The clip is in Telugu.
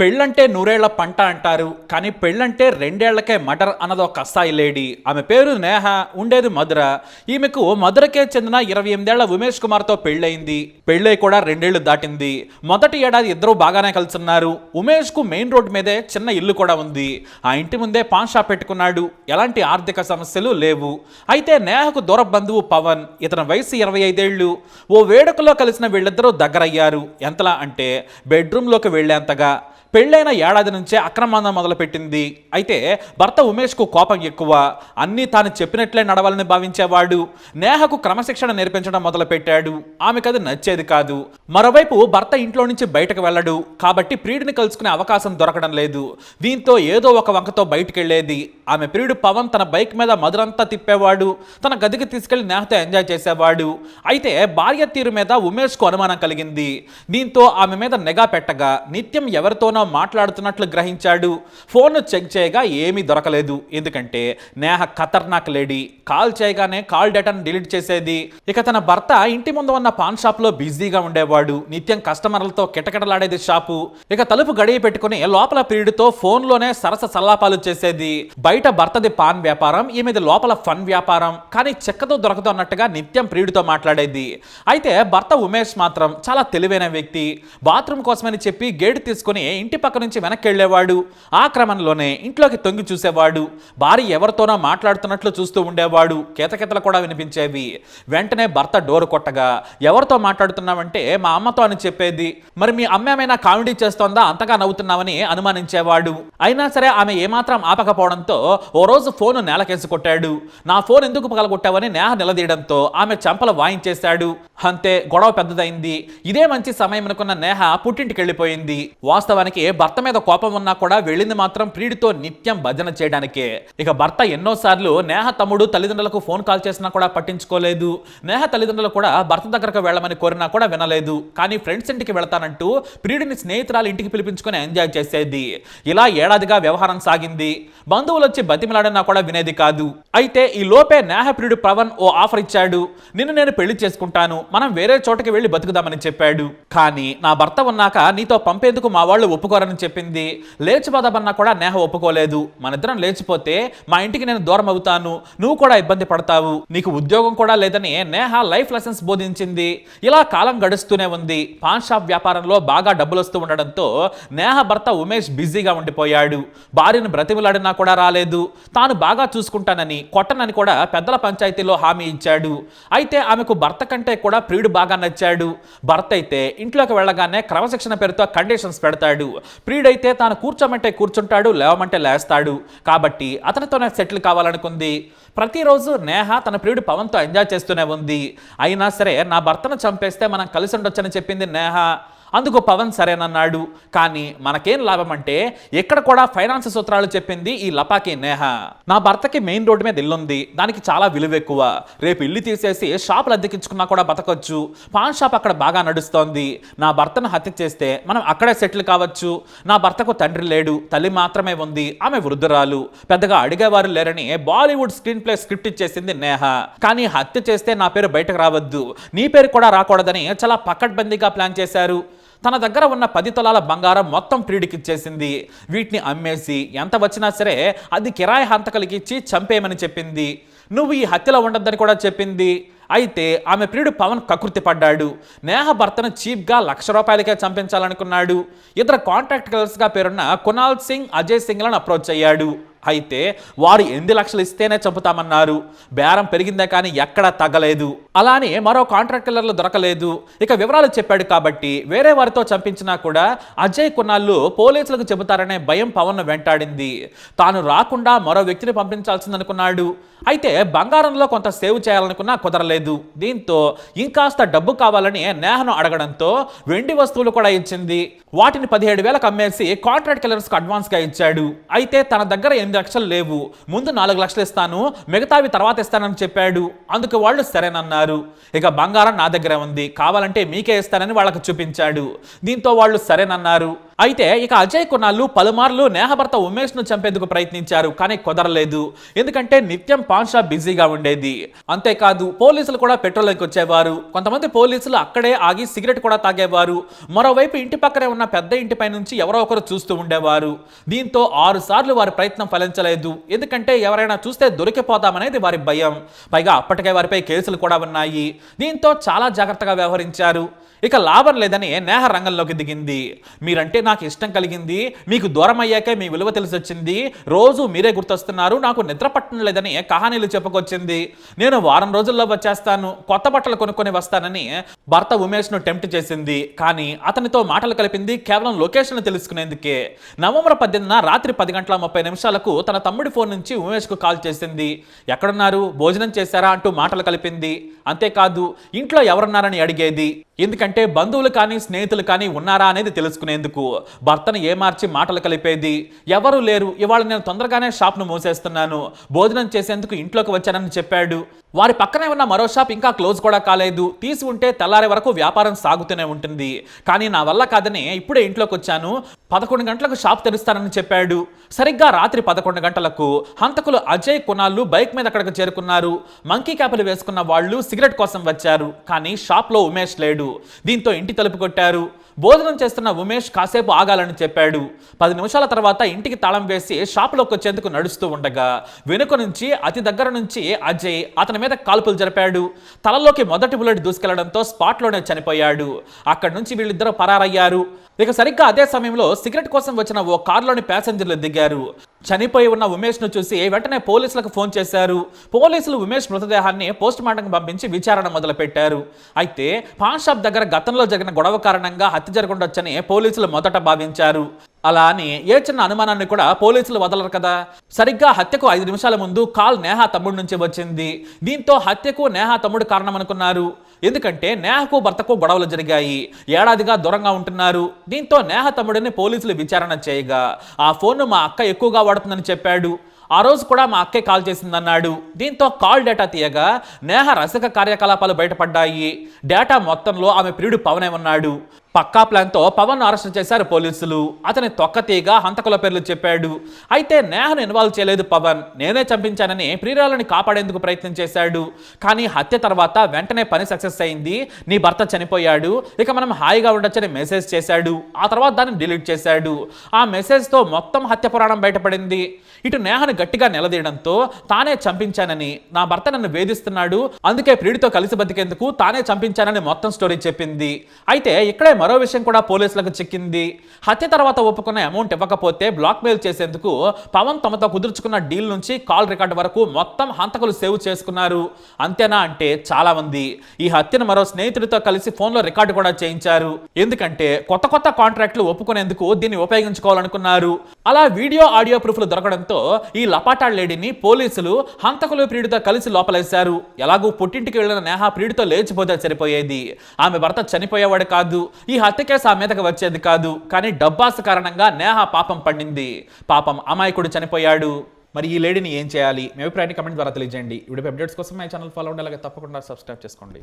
పెళ్ళంటే నూరేళ్ల పంట అంటారు, కానీ పెళ్ళంటే రెండేళ్లకే మటర్ అన్నది ఒక కసాయి లేడీ. ఆమె పేరు నేహ, ఉండేది మధుర. ఈమెకు మధురకే చెందిన 28 ఏళ్ల ఉమేష్ కుమార్తో పెళ్ళయింది. పెళ్ళై కూడా 2 ఏళ్లు దాటింది. మొదటి ఏడాది ఇద్దరు బాగానే కలుసున్నారు. ఉమేష్ కు మెయిన్ రోడ్ మీదే చిన్న ఇల్లు కూడా ఉంది. ఆ ఇంటి ముందే పాన్ షాప్ పెట్టుకున్నాడు. ఎలాంటి ఆర్థిక సమస్యలు లేవు. అయితే నేహకు దూర బంధువు పవన్, ఇతని వయసు 25 ఏళ్లు. ఓ వేడుకలో కలిసిన వీళ్ళిద్దరూ దగ్గరయ్యారు. ఎంతలా అంటే బెడ్రూమ్లోకి వెళ్లేంతగా. పెళ్ళైన ఏడాది నుంచే అక్రమాంధం మొదలుపెట్టింది. అయితే భర్త ఉమేష్కు కోపం ఎక్కువ. అన్నీ తాను చెప్పినట్లే నడవాలని భావించేవాడు. నేహకు క్రమశిక్షణ నేర్పించడం మొదలుపెట్టాడు. ఆమెకు అది నచ్చేది కాదు. మరోవైపు భర్త ఇంట్లో నుంచి బయటకు వెళ్ళడు. కాబట్టి ప్రియుడిని కలుసుకునే అవకాశం దొరకడం లేదు. దీంతో ఏదో ఒక వంకతో బయటకెళ్లేది. ఆమె ప్రియుడు పవన్ తన బైక్ మీద మధురంతా తిప్పేవాడు. తన గదికి తీసుకెళ్లి నేహతో ఎంజాయ్ చేసేవాడు. అయితే భార్య తీరు మీద ఉమేష్కు అనుమానం కలిగింది. దీంతో ఆమె మీద నిఘా పెట్టగా నిత్యం ఎవరితోనో మాట్లాడుతున్నట్లు గ్రహించాడు. ఫోన్ చెక్ చేయగా ఏమీ దొరకలేదు. ఎందుకంటే నేహ ఖతర్నాక్ లేడీ. కాల్ చేయగానే కాల్ డేటాను డిలీట్ చేసేది. ఇక తన భర్త ఇంటి ముందు ఉన్న పాన్ షాప్ లో బిజీగా ఉండేవాడు. నిత్యం కస్టమర్లతో కిటకిటలాడేది షాపు. ఇక తలుపు గడియ పెట్టుకుని లోపల ప్రియుడితో ఫోన్ లోనే సరస సల్లాపాలు చేసేది. బయట భర్తది పాన్ వ్యాపారం, ఈమెది లోపల ఫన్ వ్యాపారం. కానీ చెక్కతో దొరకదు అన్నట్టుగా నిత్యం ప్రియుడితో మాట్లాడేది. అయితే భర్త ఉమేష్ మాత్రం చాలా తెలివైన వ్యక్తి. బాత్రూమ్ కోసమని చెప్పి గేటు తీసుకుని ఇంటి పక్క నుంచి వెనక్కి వెళ్లేవాడు. ఆ క్రమంలోనే ఇంట్లోకి తొంగి చూసేవాడు. భార్య ఎవరితోనో మాట్లాడుతున్నట్లు చూస్తూ ఉండేవాడు. కేతకెతలు కూడా వినిపించేవి. వెంటనే భర్త డోరు కొట్టగా ఎవరితో మాట్లాడుతున్నావంటే మా అమ్మతో అని చెప్పేది. మరి మీ అమ్మ ఏమైనా కామెడీ చేస్తోందా, అంతగా నవ్వుతున్నావని అనుమానించేవాడు. అయినా సరే ఆమె ఏమాత్రం ఆపకపోవడంతో ఓ రోజు ఫోన్ నేలకేసి కొట్టాడు. నా ఫోన్ ఎందుకు పగలగొట్టావని నేహ నిలదీయడంతో ఆమె చంపల వాయించేశాడు. అంతే, గొడవ పెద్దదైంది. ఇదే మంచి సమయం అనుకున్న నేహ పుట్టింటికి వెళ్ళిపోయింది. వాస్తవానికి భర్త మీద కోపం ఉన్నా కూడా వెళ్ళింది మాత్రం ప్రియుడితో నిత్యం భజన చేయడానికే. ఇక భర్త ఎన్నోసార్లు నేహ తమ్ముడు తల్లిదండ్రులకు ఫోన్ కాల్ చేసినా కూడా పట్టించుకోలేదు. నేహ తల్లిదండ్రులు కూడా భర్త దగ్గరకు వెళ్ళమని కోరినా కూడా వినలేదు. కానీ ఫ్రెండ్స్ ఇంటికి వెళతానంటూ ప్రియుడిని స్నేహితురాలు ఇంటికి పిలిపించుకొని ఎంజాయ్ చేసేది. ఇలా ఏడాదిగా వ్యవహారం సాగింది. బంధువులు వచ్చి బతిమిలాడినా కూడా వినేది కాదు. అయితే ఈ లోపే నేహ ప్రియుడు పవన్ ఓ ఆఫర్ ఇచ్చాడు. నిన్ను నేను పెళ్లి చేసుకుంటాను, మనం వేరే చోటకి వెళ్ళి బతుకుదామని చెప్పాడు. కానీ నా భర్త ఉన్నాక నీతో పంపేందుకు మా వాళ్ళు ఒప్పుకోరని చెప్పింది. లేచిపోదామన్నా కూడా నేహ ఒప్పుకోలేదు. మనిద్దరం లేచిపోతే మా ఇంటికి నేను దూరం అవుతాను, నువ్వు కూడా ఇబ్బంది పడతావు, నీకు ఉద్యోగం కూడా లేదని నేహ లైఫ్ లెసన్స్ బోధించింది. ఇలా కాలం గడుస్తూనే ఉంది. పాన్ షాప్ వ్యాపారంలో బాగా డబ్బులు వస్తూ ఉండడంతో నేహ భర్త ఉమేష్ బిజీగా ఉండిపోయాడు. భార్యను బ్రతిమలాడినా కూడా రాలేదు. తాను బాగా చూసుకుంటానని, కొట్టనని కూడా పెద్దల పంచాయతీలో హామీ ఇచ్చాడు. అయితే ఆమెకు భర్త కంటే కూడా ప్రియుడు బాగా నచ్చాడు. భర్త అయితే ఇంట్లోకి వెళ్ళగానే క్రమశిక్షణ పేరుతో కండిషన్స్ పెడతాడు. ప్రియుడైతే తాను కూర్చోమంటే కూర్చుంటాడు, లేవమంటే లేస్తాడు. కాబట్టి అతనితోనే సెటిల్ కావాలనుకుంది. ప్రతిరోజు నేహ తన ప్రియుడు పవన్తో ఎంజాయ్ చేస్తూనే ఉంది. అయినా సరే నా భర్తను చంపేస్తే మనం కలిసి ఉండొచ్చని చెప్పింది నేహ. అందుకు పవన్ సరేనన్నాడు. కానీ మనకేం లాభం అంటే ఎక్కడ కూడా ఫైనాన్స్ సూత్రాలు చెప్పింది ఈ లపాకి నేహ. నా భర్తకి మెయిన్ రోడ్డు మీద ఇల్లుంది, దానికి చాలా విలువ ఎక్కువ. రేపు ఇల్లు తీసేసి షాపులు అద్దెకించుకున్నా కూడా బతకొచ్చు. పాన్ షాప్ అక్కడ బాగా నడుస్తోంది. నా భర్తను హత్య చేస్తే మనం అక్కడే సెటిల్ కావచ్చు. నా భర్తకు తండ్రి లేడు, తల్లి మాత్రమే ఉంది. ఆమె వృద్ధురాలు, పెద్దగా అడిగేవారు లేరని బాలీవుడ్ స్క్రీన్ ప్లే స్క్రిప్ట్ ఇచ్చేసింది నేహ. కానీ హత్య చేస్తే నా పేరు బయటకు రావద్దు, నీ పేరు కూడా రాకూడదని చాలా పకడ్బందీగా ప్లాన్ చేశారు. తన దగ్గర ఉన్న 10 తులాల బంగారం మొత్తం ప్రియుడికి ఇచ్చేసింది. వీటిని అమ్మేసి ఎంత వచ్చినా సరే అది కిరాయి హంతకులకి ఇచ్చి చంపేయమని చెప్పింది. నువ్వు ఈ హత్యలో ఉండొద్దని కూడా చెప్పింది. అయితే ఆమె ప్రియుడు పవన్ కకృతి పడ్డాడు. నేహ భర్తను చీప్గా ₹1,00,000కే చంపించాలనుకున్నాడు. ఇద్దరు కాంట్రాక్ట్ కిల్లర్స్గా పేరున్న కునాల్ సింగ్, అజయ్ సింగ్లను అప్రోచ్ అయ్యాడు. అయితే వారు 8 లక్షలు ఇస్తేనే చంపుతామన్నారు. బేరం పెరిగిందే కానీ ఎక్కడా తగ్గలేదు. అలానే మరో కాంట్రాక్ట్ కిల్లర్లు దొరకలేదు. ఇక వివరాలు చెప్పాడు కాబట్టి వేరే వారితో చంపించినా కూడా అజయ్ కునాళ్ళు పోలీసులకు చెబుతారనే భయం పవన్ వెంటాడింది. తాను రాకుండా మరో వ్యక్తిని పంపించాల్సిందనుకున్నాడు. అయితే బంగారంలో కొంత సేవ్ చేయాలనుకున్నా కుదరలేదు. దీంతో ఇంకాస్త డబ్బు కావాలని నేహను అడగడంతో వెండి వస్తువులు కూడా ఇచ్చింది. వాటిని 17,000కు అమ్మేసి కాంట్రాక్ట్ కిల్లర్స్కి అడ్వాన్స్గా ఇచ్చాడు. అయితే తన దగ్గర 8 లక్షలు లేవు, ముందు 4 లక్షలు ఇస్తాను, మిగతావి తర్వాత ఇస్తానని చెప్పాడు. అందుకు వాళ్ళు సరేనన్నారు. ఇక బంగారం నా దగ్గర ఉంది, కావాలంటే మీకే ఇస్తానని వాళ్ళకు చూపించాడు. దీంతో వాళ్ళు సరేనన్నారు. అయితే ఇక అజయ్ కొన్నాళ్ళు పలుమార్లు నేహ భర్త ఉమేష్ ను చంపేందుకు ప్రయత్నించారు, కానీ కుదరలేదు. ఎందుకంటే నిత్యం పాన్ షాప్ బిజీగా ఉండేది. అంతేకాదు పోలీసులు కూడా పెట్రోలింగ్కి వచ్చేవారు. కొంతమంది పోలీసులు అక్కడే ఆగి సిగరెట్ కూడా తాగేవారు. మరోవైపు ఇంటి పక్కనే ఉన్న పెద్ద ఇంటిపై నుంచి ఎవరో ఒకరు చూస్తూ ఉండేవారు. దీంతో 6 సార్లు వారి ప్రయత్నం ఫలించలేదు. ఎందుకంటే ఎవరైనా చూస్తే దొరికిపోతామనేది వారి భయం. పైగా అప్పటికే వారిపై కేసులు కూడా ఉన్నాయి. దీంతో చాలా జాగ్రత్తగా వ్యవహరించారు. ఇక లాభం లేదని నేహ రంగంలోకి దిగింది. మీరంటే నాకు ఇష్టం కలిగింది, మీకు దూరం అయ్యాకే మీ విలువ తెలిసి వచ్చింది, రోజు మీరే గుర్తొస్తున్నారు, నాకు నిద్ర పట్టడం లేదని కహానీలు చెప్పుకొచ్చింది. నేను వారం రోజుల్లో వచ్చేస్తాను, కొత్త బట్టలు కొనుక్కొని వస్తానని భర్త ఉమేష్ ను టెంప్ట్ చేసింది. కానీ అతనితో మాటలు కలిపింది కేవలం లొకేషన్ తెలుసుకునేందుకే. నవంబర్ 18న రాత్రి 10:30 తన తమ్ముడి ఫోన్ నుంచి ఉమేష్ కు కాల్ చేసింది. ఎక్కడున్నారు, భోజనం చేశారా అంటూ మాటలు కలిపింది. అంతేకాదు ఇంట్లో ఎవరున్నారని అడిగేది. ఎందుకంటే బంధువులు కానీ స్నేహితులు కానీ ఉన్నారా అనేది తెలుసుకునేందుకు. భర్తను ఏమార్చి మాటలు కలిపేది. ఎవరు లేరు, ఇవాళ నేను తొందరగానే షాప్ను మూసేస్తున్నాను, భోజనం చేసేందుకు ఇంట్లోకి వచ్చానని చెప్పాడు. వారి పక్కనే ఉన్న మరో షాప్ ఇంకా క్లోజ్ కూడా కాలేదు. తీసి ఉంటే తెల్లారే వరకు వ్యాపారం సాగుతూనే ఉంటుంది. కానీ నా వల్ల కాదని ఇప్పుడే ఇంట్లోకి వచ్చాను, 11 గంటలకు షాప్ తెరుస్తానని చెప్పాడు. సరిగ్గా రాత్రి 11 గంటలకు హంతకులు అజయ్ కొనాళ్ళు బైక్ మీద అక్కడికి చేరుకున్నారు. మంకీ క్యాపులు వేసుకున్న వాళ్ళు సిగరెట్ కోసం వచ్చారు. కానీ షాప్లో ఉమేష్ లేడు. దీంతో ఇంటి తలుపు కొట్టారు. భోజనం చేస్తున్న ఉమేష్ కాసేపు ఆగాలని చెప్పాడు. 10 నిమిషాల తర్వాత ఇంటికి తాళం వేసి షాపులోకి వచ్చేందుకు నడుస్తూ ఉండగా వెనుక నుంచి అతి దగ్గర నుంచి అజయ్ అతని మీద కాల్పులు జరిపాడు. తలలోకి మొదటి బుల్లెట్ దూసుకెళ్లడంతో స్పాట్లోనే చనిపోయాడు. అక్కడి నుంచి వీళ్ళిద్దరూ పరారయ్యారు. ఇక సరిగ్గా అదే సమయంలో సిగరెట్ కోసం వచ్చిన ఓ కారులోని ప్యాసింజర్లు దిగారు. చనిపోయి ఉన్న ఉమేష్ ను చూసి వెంటనే పోలీసులకు ఫోన్ చేశారు. పోలీసులు ఉమేష్ మృతదేహాన్ని పోస్ట్ మార్టంకి పంపించి విచారణ మొదలుపెట్టారు. అయితే పాన్ షాప్ దగ్గర గతంలో జరిగిన గొడవ కారణంగా హత్య జరగొండొచ్చని పోలీసులు మొదట భావించారు. అలా అని ఏ చిన్న అనుమానాన్ని కూడా పోలీసులు వదలరు కదా. సరిగ్గా హత్యకు 5 నిమిషాల ముందు కాల్ నేహా తమ్ముడి నుంచి వచ్చింది. దీంతో హత్యకు నేహా తమ్ముడు కారణం అనుకున్నారు. ఎందుకంటే నేహకు భర్తకు గొడవలు జరిగాయి, ఏడాదిగా దూరంగా ఉంటున్నారు. దీంతో నేహ తమ్ముడిని పోలీసులు విచారణ చేయగా ఆ ఫోన్ను మా అక్క ఎక్కువగా వాడుతుందని చెప్పాడు. ఆ రోజు కూడా మా అక్కే కాల్ చేసిందన్నాడు. దీంతో కాల్ డేటా తీయగా నేహ రసిక కార్యకలాపాలు బయటపడ్డాయి. డేటా మొత్తంలో ఆమె ప్రియుడు పవనే ఉన్నాడు. పక్కా ప్లాన్తో పవన్ అరెస్ట్ చేశారు పోలీసులు. అతని తొక్కతీగా హంతకుల పేర్లు చెప్పాడు. అయితే నేహను ఇన్వాల్వ్ చేయలేదు పవన్. నేనే చంపించానని ప్రియురాలని కాపాడేందుకు ప్రయత్నం చేశాడు. కానీ హత్య తర్వాత వెంటనే పని సక్సెస్ అయింది, నీ భర్త చనిపోయాడు, ఇక మనం హాయిగా ఉండొచ్చని మెసేజ్ చేశాడు. ఆ తర్వాత దాన్ని డిలీట్ చేశాడు. ఆ మెసేజ్తో మొత్తం హత్య పురాణం బయటపడింది. ఇటు నేహను గట్టిగా నిలదీయడంతో తానే చంపించానని, నా భర్త నన్ను వేధిస్తున్నాడు, అందుకే ప్రియుడితో కలిసి బతికేందుకు తానే చంపించానని మొత్తం స్టోరీ చెప్పింది. అయితే ఇక్కడే మరో విషయం కూడా పోలీసులకు చిక్కింది. హత్య తర్వాత ఒప్పుకున్న అమౌంట్ ఇవ్వకపోతే బ్లాక్ మెయిల్ చేసేందుకు పవన్ తమతో కుదుర్చుకున్న డీల్ నుంచి కాల్ రికార్డు వరకు మొత్తం హంతకులు సేవ్ చేసుకున్నారు. అంతేనా అంటే చాలా మంది ఈ హత్యను మరో స్నేహితుడితో కలిసి ఫోన్లో రికార్డు కూడా చేయించారు. ఎందుకంటే కొత్త కొత్త కాంట్రాక్ట్లు ఒప్పుకునేందుకు దీన్ని ఉపయోగించుకోవాలనుకున్నారు. అలా వీడియో ఆడియో ప్రూఫ్లు దొరకడంతో ఈ లపాటా లేడీని పోలీసులు హంతకులు ప్రియుడితో కలిసి లోపలేశారు. ఎలాగూ పుట్టింటికి వెళ్లిన నేహ ప్రియుడితో లేచిపోతే సరిపోయేది. ఆమె భర్త చనిపోయేవాడు కాదు, ఈ హత్య కేసు ఆ మీదకి వచ్చేది కాదు. కానీ డబ్బాస్ కారణంగా నేహ పాపం పండింది. పాపం అమాయకుడు చనిపోయాడు. మరి ఈ లేడీని ఏం చేయాలి? మీ అభిప్రాయాన్ని కమెంట్ ద్వారా తెలియజేయండి. వీడియో అప్డేట్స్ కోసం మా ఛానల్ ఫాలో అవ్వండి, అలాగే తప్పకుండా సబ్స్క్రైబ్ చేసుకోండి.